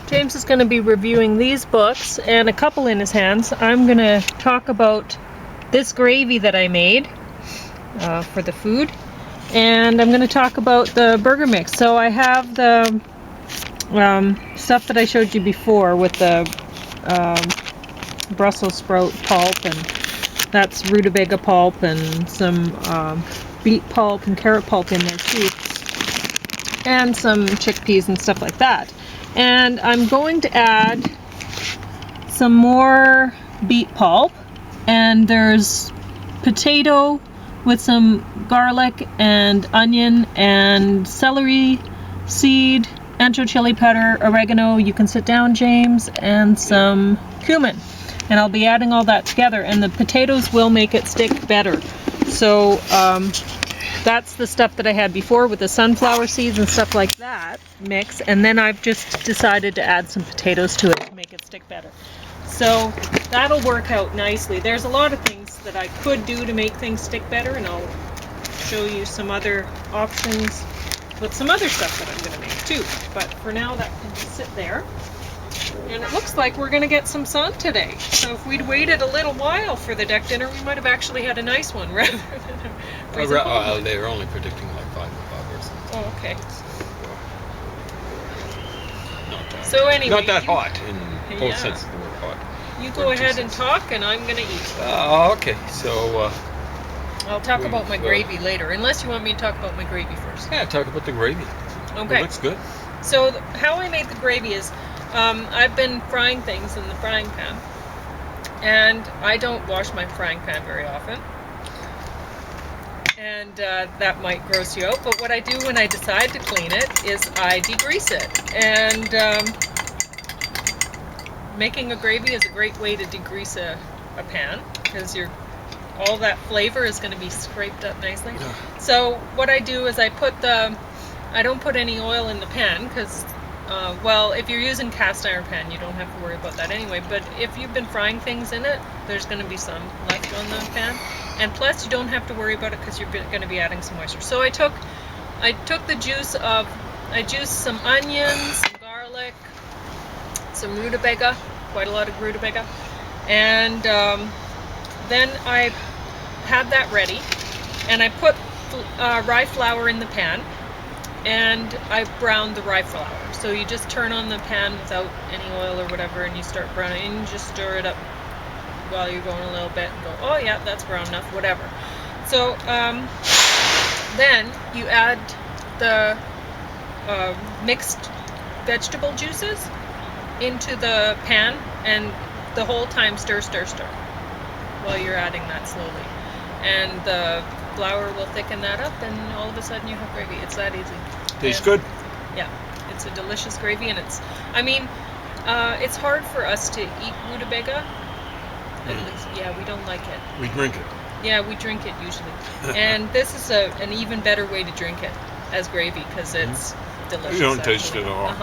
James is going to be reviewing these books and a couple in his hands. I'm going to talk about this gravy that I made for the food, and I'm going to talk about the burger mix. So I have the stuff that I showed you before with the Brussels sprout pulp, and that's rutabaga pulp, and some beet pulp and carrot pulp in there too, and some chickpeas and stuff like that. And I'm going to add some more beet pulp, and there's potato with some garlic and onion and celery seed, ancho chili powder, oregano, you can sit down, James, and some cumin. And I'll be adding all that together, and the potatoes will make it stick better. So that's the stuff that I had before with the sunflower seeds and stuff like that mix, and then I've just decided to add some potatoes to it to make it stick better. So that'll work out nicely. There's a lot of things that I could do to make things stick better, and I'll show you some other options with some other stuff that I'm going to make too. But for now, that can just sit there. And it looks like we're going to get some sun today. So if we'd waited a little while for the deck dinner, we might have actually had a nice one rather than a freezing cold. They were only predicting like 5 or something. Oh, okay. So anyway, not that hot in both senses of the word hot. You go ahead and talk, and I'm going to eat. Okay, so I'll talk about my gravy later, unless you want me to talk about my gravy first. Yeah, talk about the gravy. Okay. It looks good. So how I made the gravy is, I've been frying things in the frying pan, and I don't wash my frying pan very often, and that might gross you out, but what I do when I decide to clean it is I degrease it, and making a gravy is a great way to degrease a pan, because all that flavor is going to be scraped up nicely. So what I do is I don't put any oil in the pan, because well, if you're using cast iron pan, you don't have to worry about that anyway, but if you've been frying things in it, there's going to be some left on the pan, and plus you don't have to worry about it because you're going to be adding some moisture. So I juiced some onions, some garlic, some rutabaga, quite a lot of rutabaga, and then I had that ready, and I put rye flour in the pan, and I browned the rye flour. So you just turn on the pan without any oil or whatever, and you start browning, and you just stir it up while you're going a little bit, and go, oh yeah, that's brown enough, whatever. So then you add the mixed vegetable juices into the pan, and the whole time stir while you're adding that slowly, and the flour will thicken that up, and all of a sudden you have gravy. It's that easy. Tastes good. Yeah, it's a delicious gravy, and it's it's hard for us to eat rutabaga. At least, yeah, we don't like it. We drink it. Yeah, we drink it usually, and this is an even better way to drink it as gravy, because it's delicious. You don't taste it at all.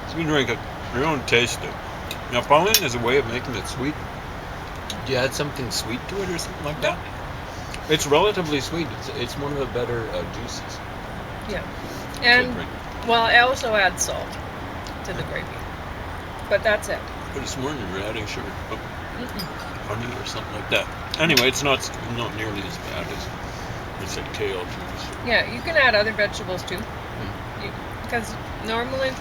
So you drink it, you don't taste it. Now, Pauline has a way of making it sweet. Do you add something sweet to it or something like that? It's relatively sweet. It's one of the better juices. Yeah, and well, I also add salt to the gravy, but that's it. But this morning you were adding sugar, honey or something like that. Anyway, it's not nearly as bad as it's like kale juice. Yeah, you can add other vegetables too, because normally,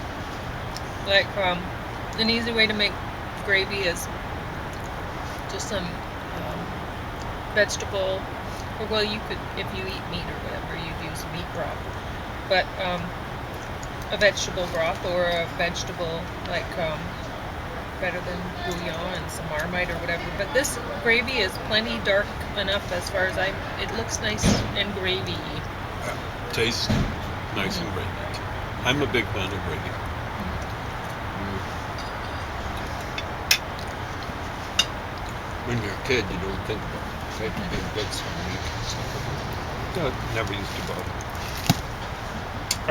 like an easy way to make gravy is just some vegetable, or well, you could, if you eat meat or whatever, you'd use meat broth, but a vegetable broth, or a vegetable like better than bouillon and some Marmite or whatever. But this gravy is plenty dark enough as far as it looks nice and gravy. Tastes nice and gravy. I'm a big fan of gravy. When you're a kid, you don't think about it. Big bits of meat and stuff. That never used to bother.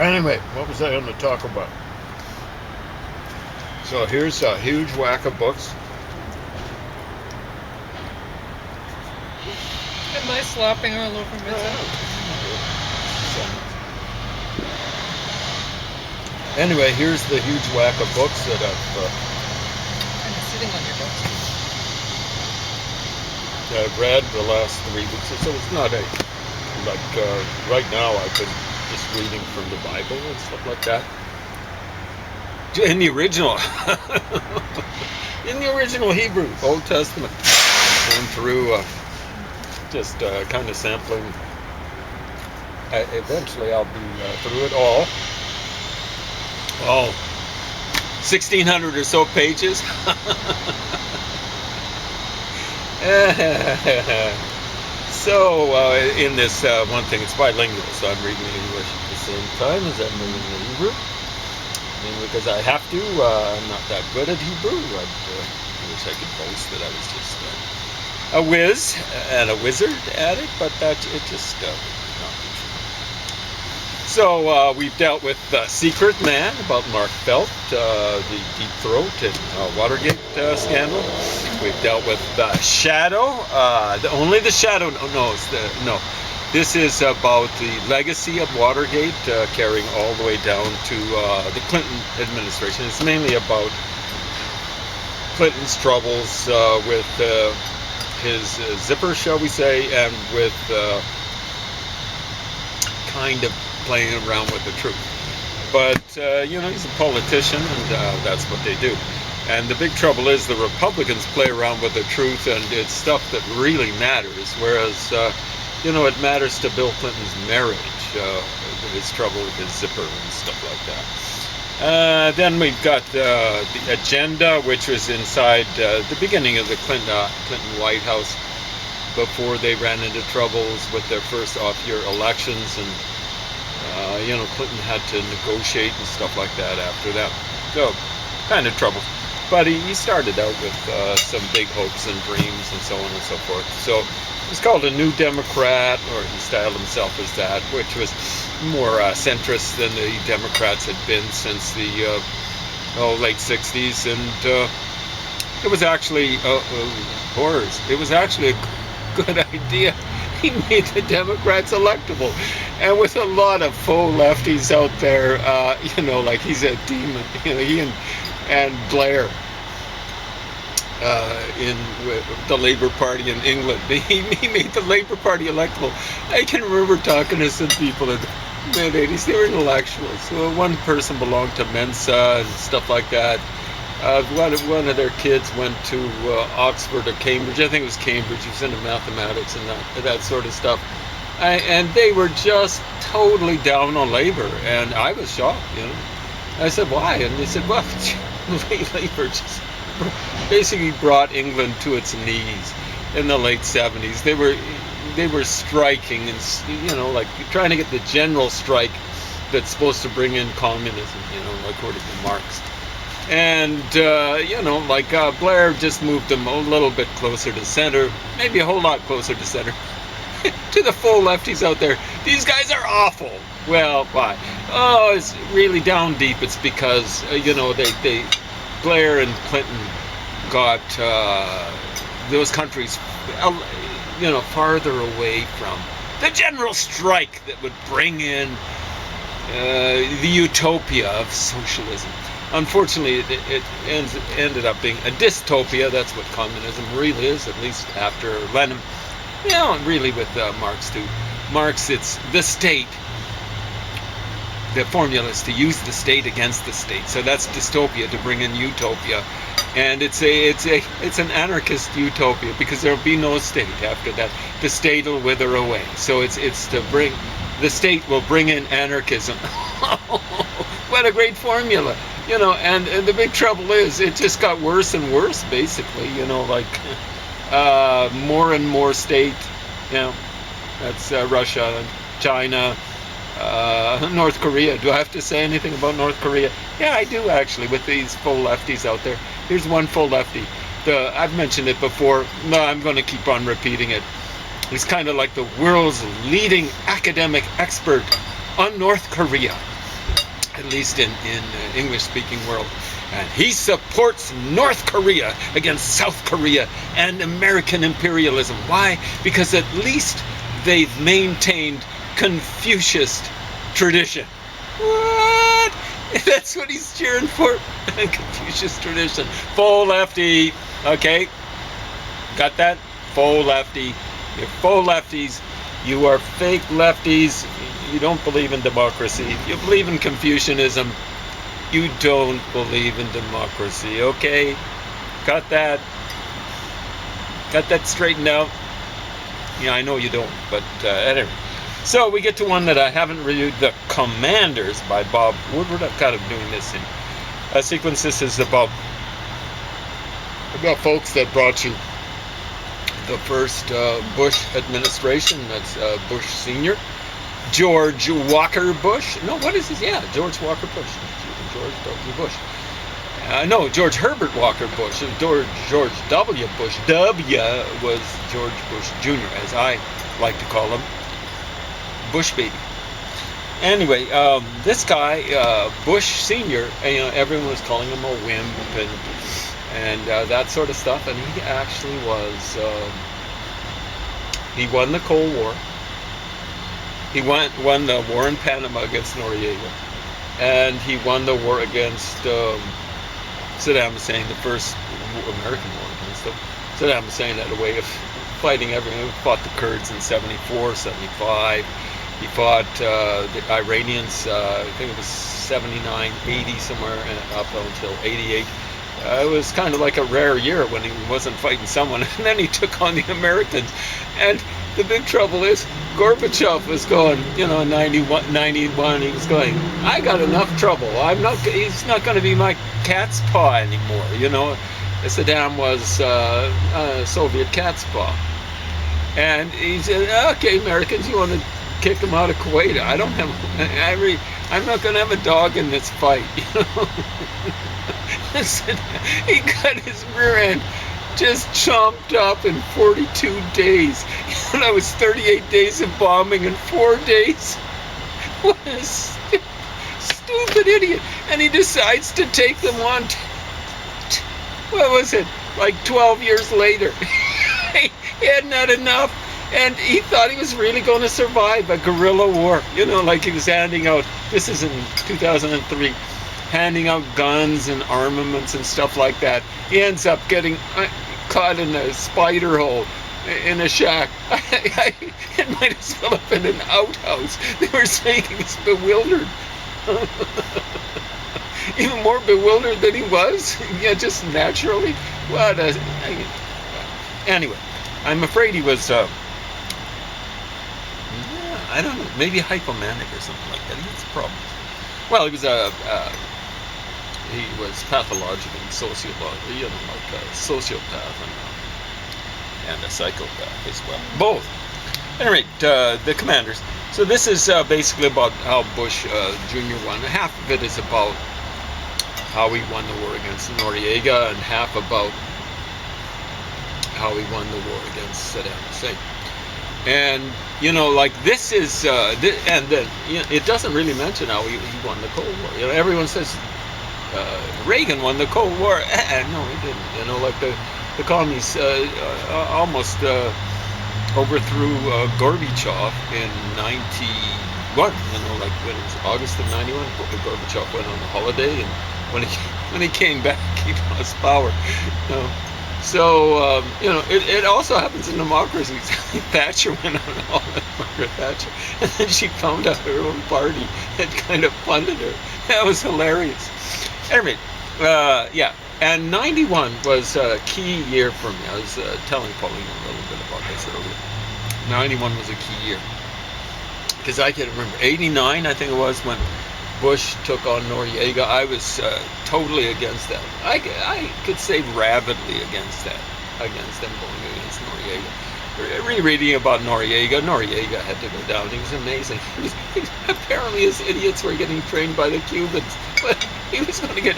Anyway, what was I going to talk about? So here's a huge whack of books. Am I slopping all over myself? Anyway, here's the huge whack of books that I've Kind of sitting on your books. read the last 3 weeks or so. It's not a like right now. I've been just reading from the Bible and stuff like that. In the original, in the original Hebrew, Old Testament, going through just kind of sampling. Eventually, I'll be through it all. 1,600 or so pages. So, in this one thing, it's bilingual, so I'm reading in English at the same time as I'm reading in Hebrew. Mainly because I have to. I'm not that good at Hebrew. I wish I could boast that I was just a whiz and a wizard at it, but it just would not be true. So we've dealt with Secret Man about Mark Felt, the Deep Throat and Watergate scandal. We've dealt with Shadow. Only the Shadow knows. No. This is about the legacy of Watergate carrying all the way down to the Clinton administration. It's mainly about Clinton's troubles with his zipper, shall we say, and with kind of playing around with the truth. But, he's a politician, and that's what they do. And the big trouble is the Republicans play around with the truth, and it's stuff that really matters, whereas it matters to Bill Clinton's marriage, his trouble with his zipper and stuff like that. Then we've got the agenda, which was inside the beginning of the Clinton White House before they ran into troubles with their first off-year elections, and Clinton had to negotiate and stuff like that after that. So, kind of trouble. But he started out with some big hopes and dreams and so on and so forth. So it's called a New Democrat, or he styled himself as that, which was more centrist than the Democrats had been since the late 60s. And it was actually, horrors, it was actually a good idea. He made the Democrats electable. And with a lot of faux lefties out there, like he's a demon, he and Blair in the Labour Party in England. He made the Labour Party electable. I can remember talking to some people in the mid-80s. They were intellectuals. So one person belonged to Mensa and stuff like that. One of their kids went to Oxford or Cambridge. I think it was Cambridge. He was into mathematics and that sort of stuff. And they were just totally down on Labour. And I was shocked, I said, why? And they said, well, Labour just basically brought England to its knees in the late 70s. They were striking and, trying to get the general strike that's supposed to bring in communism, according to Marx. And, Blair just moved them a little bit closer to center, maybe a whole lot closer to center. To the full lefties out there, these guys are awful. Well, why? Oh, it's really down deep. It's because, they Blair and Clinton got those countries, farther away from the general strike that would bring in the utopia of socialism. Unfortunately, it ended up being a dystopia. That's what communism really is, at least after Lenin. And really with Marx too. Marx, it's the state. The formula is to use the state against the state. So that's dystopia, to bring in utopia. And it's an anarchist utopia, because there'll be no state after that. The state will wither away. So it's to bring, the state will bring in anarchism. What a great formula. And the big trouble is it just got worse and worse, basically, more and more state, that's Russia, China, North Korea. Do I have to say anything about North Korea? Yeah, I do, actually, with these full lefties out there. Here's one full lefty. I've mentioned it before. No, I'm going to keep on repeating it. He's kind of like the world's leading academic expert on North Korea, at least in English-speaking world. And he supports North Korea against South Korea and American imperialism. Why? Because at least they've maintained Confucius tradition. What? That's what he's cheering for. Confucius tradition. Full lefty. Okay. Got that? Faux lefty. You're faux lefties. You are fake lefties. You don't believe in democracy. You believe in Confucianism. You don't believe in democracy. Okay? Got that? Got that straightened out? Yeah, I know you don't, but anyway. So we get to one that I haven't reviewed, The Commanders by Bob Woodward. I'm kind of doing this in a sequence. This is about folks that brought you the first Bush administration. That's Bush Sr. George Walker Bush. No, what is this? Yeah, George Walker Bush. George W. Bush. No, George Herbert Walker Bush. George W. Bush. W was George Bush Jr., as I like to call him. Bush baby. Anyway, this guy, Bush Sr., everyone was calling him a wimp and that sort of stuff, and he actually was, he won the Cold War. He won the war in Panama against Noriega, and he won the war against Saddam Hussein, the first American war against him. Saddam Hussein had a way of fighting everything. He fought the Kurds in 74, 75. He fought the Iranians, I think it was 79, 80, somewhere up until 88. It was kind of like a rare year when he wasn't fighting someone. And then he took on the Americans. And the big trouble is, Gorbachev was going, 91, he was going, I got enough trouble. He's not going to be my cat's paw anymore, Saddam was Soviet cat's paw. And he said, okay, Americans, you want to kick him out of Kuwait? I'm not going to have a dog in this fight, He got his rear end just chomped up in 42 days. That was 38 days of bombing in 4 days. What a stupid idiot. And he decides to take them on, what was it, like 12 years later. He hadn't had enough. And he thought he was really going to survive a guerrilla war. Like he was handing out, this is in 2003, handing out guns and armaments and stuff like that. He ends up getting caught in a spider hole in a shack. It might as well have been an outhouse. They were saying he was bewildered. Even more bewildered than he was. Yeah, just naturally. Anyway, I'm afraid he was... I don't know, maybe hypomanic or something like that. He has problems. Well, he was pathologically sociological, like a sociopath and a psychopath as well. Both. Anyway, the Commanders. So this is basically about how Bush Jr. won. Half of it is about how he won the war against Noriega, and half about how he won the war against Saddam Hussein. And like this is, and then it doesn't really mention how he won the Cold War. Everyone says Reagan won the Cold War. No, he didn't. Like the commies almost overthrew Gorbachev in 91. Like when it was August of 91, Gorbachev went on a holiday, and when he came back, he lost power. So, it also happens in democracies. Thatcher went on a holiday, Margaret Thatcher, and then she found out her own party had kind of funded her. That was hilarious. Anyway, yeah, and 91 was a key year for me. I was telling Pauline a little bit about this earlier. 91 was a key year. Because I can remember, 89, I think it was, when Bush took on Noriega. I was totally against that. I could say rabidly against them going against Noriega. Rereading about Noriega had to go down. He was amazing. Apparently his idiots were getting trained by the Cubans, but he was going to get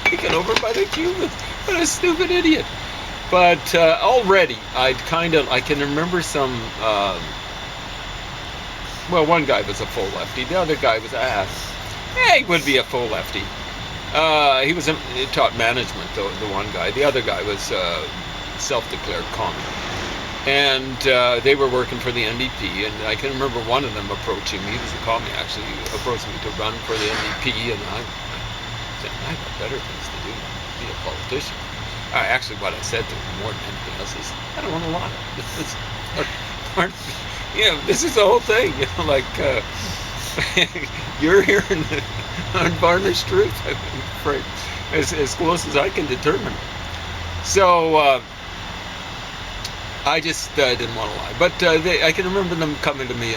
taken over by the Cubans. What a stupid idiot. But already I can remember some, one guy was a full lefty, the other guy was he would be a full lefty. He taught management, the one guy. The other guy was self-declared commie. And they were working for the NDP, and I can remember one of them approaching me. He was a commie, actually. He approached me to run for the NDP, and I saying, I got better things to do than be a politician. Actually, what I said to him more than anything else is, I don't want a lot. This is the whole thing. You're hearing the unvarnished truth, I'm afraid, as close as I can determine. So I just didn't want to lie. But I can remember them coming to me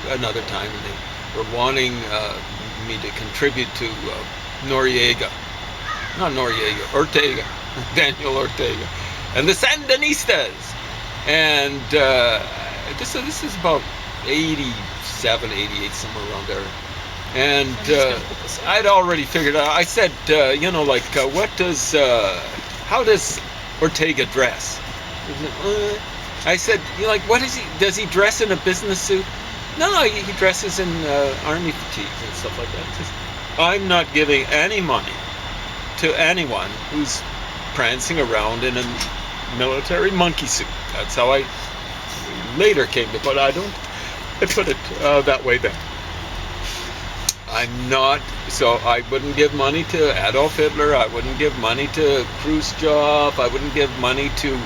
another time, and they were wanting me to contribute to Ortega, Daniel Ortega, and the Sandinistas. And this is about 87, 88, somewhere around there. And I'd already figured out. I said, how does Ortega dress? I said, what is he? Does he dress in a business suit? No, he dresses in army fatigues and stuff like that. Just, I'm not giving any money to anyone who's prancing around in a military monkey suit. That's how I later came to put it. I put it that way then. I'm not, so I wouldn't give money to Adolf Hitler, I wouldn't give money to Khrushchev, I wouldn't give money to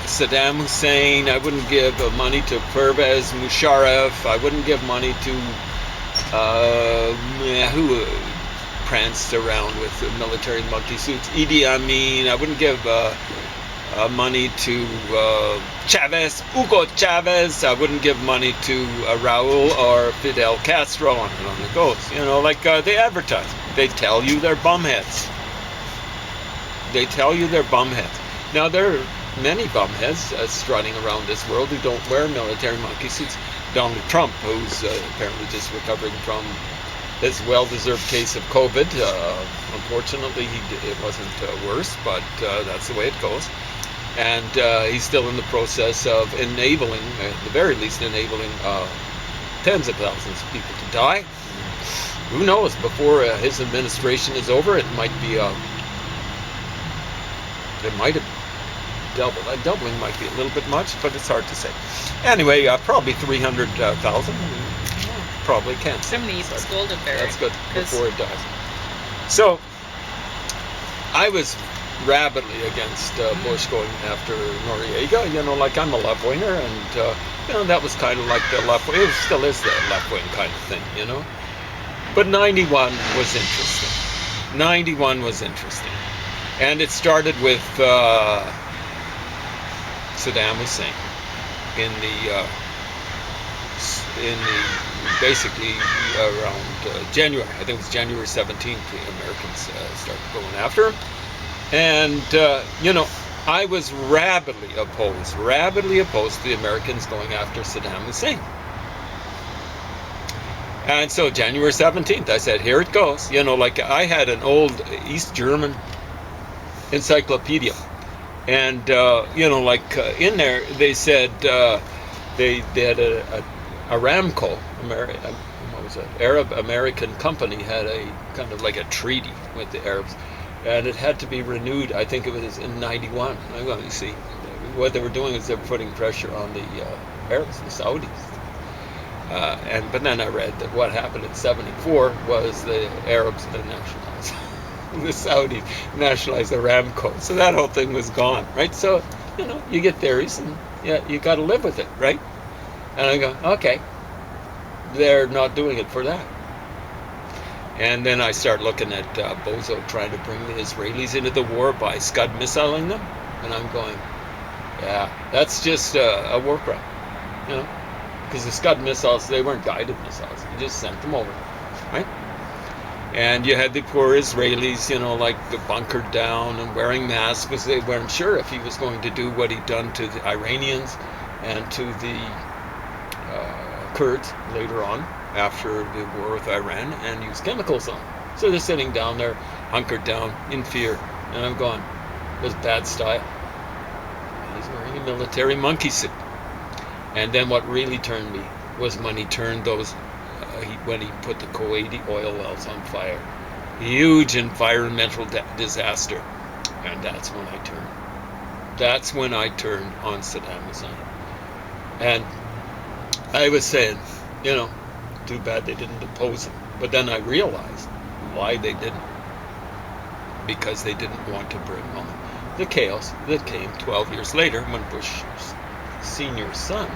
Saddam Hussein, I wouldn't give money to Pervez Musharraf, I wouldn't give money to who pranced around with military monkey suits, Idi Amin, I wouldn't give money to Hugo Chavez. I wouldn't give money to Raul or Fidel Castro, on and on it goes. They advertise. They tell you they're bumheads. Now, there are many bumheads strutting around this world who don't wear military monkey suits. Donald Trump, who's apparently just recovering from his well-deserved case of COVID. Unfortunately, it wasn't worse, but that's the way it goes. And he's still in the process of enabling, at the very least, tens of thousands of people to die. Who knows? Before his administration is over, it might have doubled. Doubling might be a little bit much, but it's hard to say. Anyway, probably 300,000. Probably can't. Somebody eats his golden berry. That's good before it dies. So I was rabidly against Bush going after Noriega. I'm a left-winger, and that was kind of like the left wing. It still is the left-wing kind of thing, But 91 was interesting. And it started with Saddam Hussein basically around January. I think it was January 17th. The Americans started going after him. And, I was rabidly opposed to the Americans going after Saddam Hussein. And so January 17th, I said, here it goes. I had an old East German encyclopedia. And, in there, they said they had a Aramco, Arab-American company, had a kind of like a treaty with the Arabs. And it had to be renewed, I think it was in 91. I'm going to see. What they were doing is they were putting pressure on the Arabs, the Saudis. But then I read that what happened in 74 was the Arabs nationalized. The Saudis nationalized Aramco. So that whole thing was gone, right? So, you get theories, and you got to live with it, right? And I go, okay, they're not doing it for that. And then I start looking at Bozo trying to bring the Israelis into the war by Scud missiling them. And I'm going, yeah, that's just a war crime, Because the Scud missiles, they weren't guided missiles. You just sent them over, right? And you had the poor Israelis, bunkered down and wearing masks because they weren't sure if he was going to do what he'd done to the Iranians and to the Kurds later on, after the war with Iran, and use chemicals on them. So they're sitting down there, hunkered down, in fear. And I'm going, that's bad style. He's wearing a military monkey suit. And then what really turned me was when he turned those, when he put the Kuwaiti oil wells on fire. Huge environmental disaster. And that's when I turned. That's when I turned on Saddam Hussein. And I was saying, too bad they didn't depose him. But then I realized why they didn't. Because they didn't want to bring on the chaos that came 12 years later when Bush Senior's son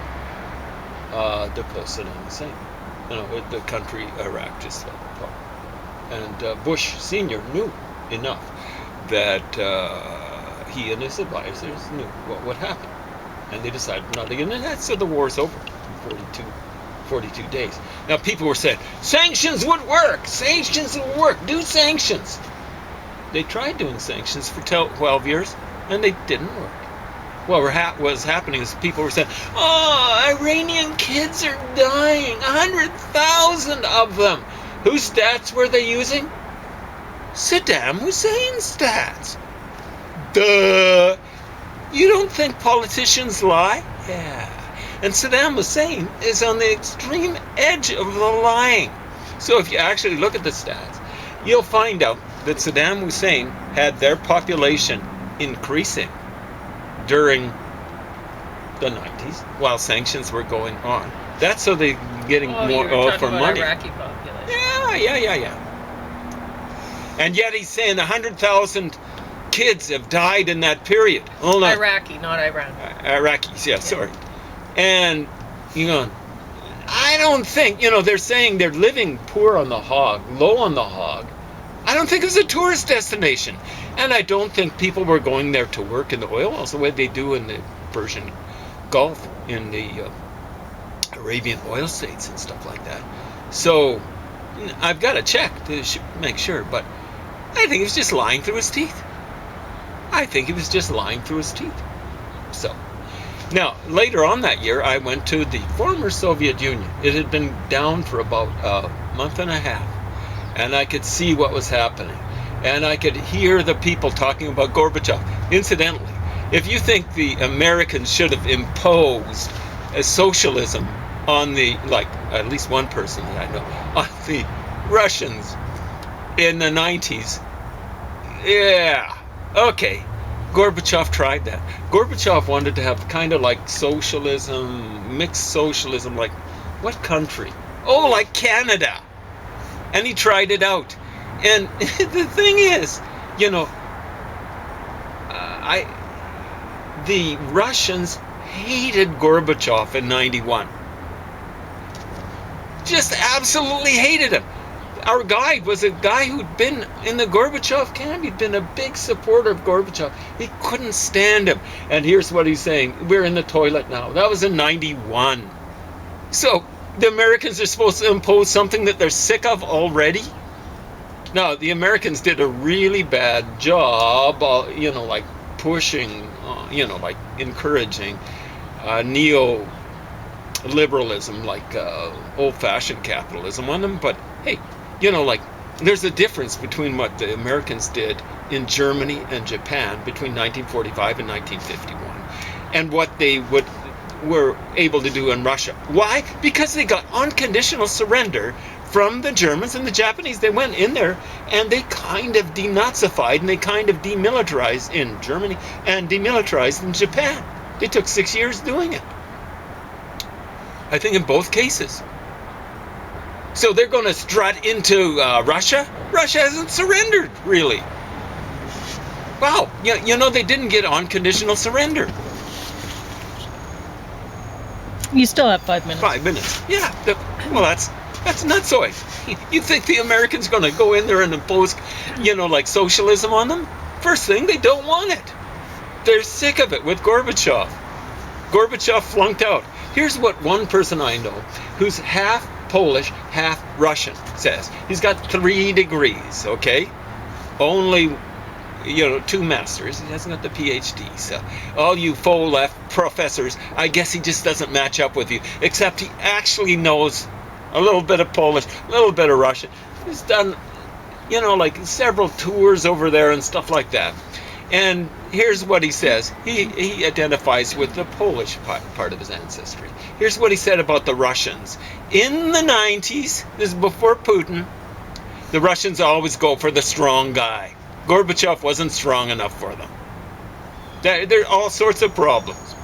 deposed Saddam Hussein. The country, Iraq, just fell apart. And Bush Senior knew enough that he and his advisors knew what would happen. And they decided not to get into that, so the war's over in 42 days. Now people were saying, sanctions would work! Sanctions would work! Do sanctions! They tried doing sanctions for 12 years, and they didn't work. What was happening is people were saying, oh, Iranian kids are dying, 100,000 of them. Whose stats were they using? Saddam Hussein's stats. Duh. You don't think politicians lie? Yeah. And Saddam Hussein is on the extreme edge of the lying. So if you actually look at the stats, you'll find out that Saddam Hussein had their population increasing during the 90s while sanctions were going on. That's so they're getting more oil for money. Iraqi population. Yeah. And yet he's saying 100,000 kids have died in that period. Oh, no. Iraqi, not Iran. Iraqis, yeah, sorry. And, I don't think, they're saying they're living poor on the hog, low on the hog. I don't think it was a tourist destination. And I don't think people were going there to work in the oil wells the way they do in the Persian Gulf, in the Arabian oil states and stuff like that. So I've got to check to make sure, but I think he was just lying through his teeth. So now, later on that year, I went to the former Soviet Union. It had been down for about a month and a half. And I could see what was happening. And I could hear the people talking about Gorbachev. Incidentally, if you think the Americans should have imposed a socialism on at least one person that I know, on the Russians in the 90s, yeah, okay. Gorbachev tried that. Gorbachev wanted to have kind of like socialism, mixed socialism, like what country? Oh, like Canada. And he tried it out. And the thing is, the Russians hated Gorbachev in 91. Just absolutely hated him. Our guide was a guy who'd been in the Gorbachev camp. He'd been a big supporter of Gorbachev. He couldn't stand him. And here's what he's saying. We're in the toilet now. That was in 91. So the Americans are supposed to impose something that they're sick of already? Now, the Americans did a really bad job, like pushing, like encouraging neo-liberalism, like old-fashioned capitalism on them. But, hey, there's a difference between what the Americans did in Germany and Japan between 1945 and 1951 and what they were able to do in Russia. Why? Because they got unconditional surrender from the Germans and the Japanese. They went in there and they kind of denazified and they kind of demilitarized in Germany and demilitarized in Japan. They took 6 years doing it. I think in both cases. So they're going to strut into Russia? Russia hasn't surrendered, really. Wow, they didn't get unconditional surrender. You still have 5 minutes. 5 minutes, yeah. That's nutsoid. You think the Americans are going to go in there and impose, like socialism on them? First thing, they don't want it. They're sick of it with Gorbachev. Gorbachev flunked out. Here's what one person I know who's half Polish, half Russian says. He's got 3 degrees, okay? Only, 2 masters. He hasn't got the PhD. So all you faux left professors, I guess he just doesn't match up with you. Except he actually knows a little bit of Polish, a little bit of Russian. He's done, like several tours over there and stuff like that. And here's what he says. He identifies with the Polish part of his ancestry. Here's what he said about the Russians. In the 90s, this is before Putin, the Russians always go for the strong guy. Gorbachev wasn't strong enough for them. There are all sorts of problems.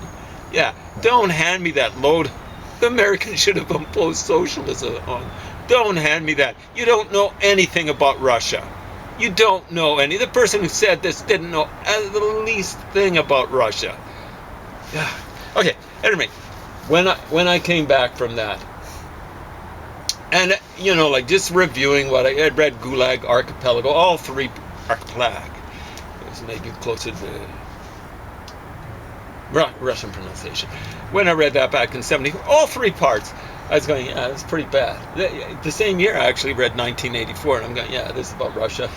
Yeah, don't hand me that load. The Americans should have imposed socialism Don't hand me that. You don't know anything about Russia. You don't know any. The person who said this didn't know the least thing about Russia. Okay, anyway, when I came back from that, and like just reviewing what I had read, Gulag, Archipelago, all three archipelago. It was maybe closer to Russian pronunciation. When I read that back in '70, all three parts, I was going, yeah, it's pretty bad. The same year, I actually read 1984, and I'm going, yeah, this is about Russia.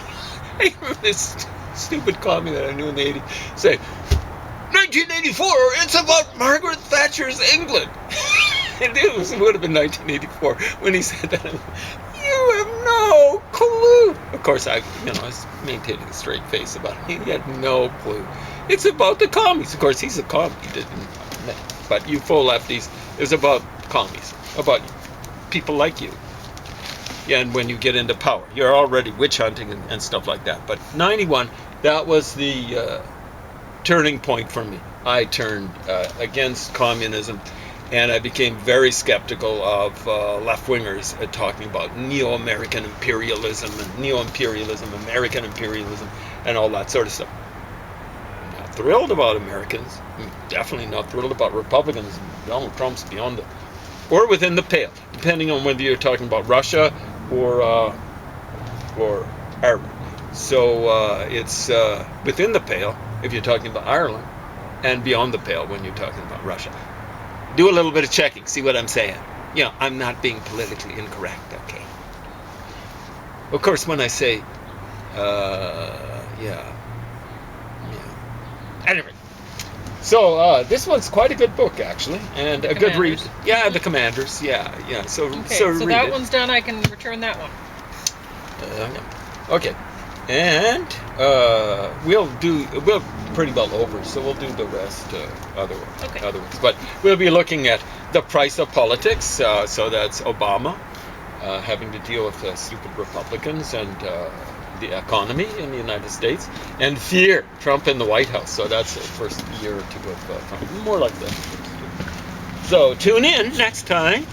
I remember this stupid commie that I knew in the '80s say, 1984, it's about Margaret Thatcher's England. And it would have been 1984 when he said that. You have no clue. Of course, I was maintaining a straight face about it. He had no clue. It's about the commies. Of course, he's a commie, but you faux lefties, it's about commies, about people like you. Yeah, and when you get into power, you're already witch hunting and stuff like that. But '91, that was the turning point for me. I turned against communism, and I became very skeptical of left-wingers talking about neo-American imperialism and neo-imperialism, American imperialism, and all that sort of stuff. I'm not thrilled about Americans. I'm definitely not thrilled about Republicans. Donald Trump's beyond or within the pale, depending on whether you're talking about Russia or Ireland. So it's within the pale if you're talking about Ireland, and beyond the pale when you're talking about Russia. Do a little bit of checking, see what I'm saying. I'm not being politically incorrect, okay? Of course, when I say, Anyway, so this one's quite a good book, actually, and a good read. Yeah, The Commanders. Yeah. So read that it. one's done. I can return that one. Okay, and we'll pretty well over, so we'll do the rest other ones. But we'll be looking at The Price of Politics, so that's Obama having to deal with stupid Republicans and the economy in the United States, and fear, Trump in the White House. So that's the first year or two of Trump, more like the first year. So tune in next time.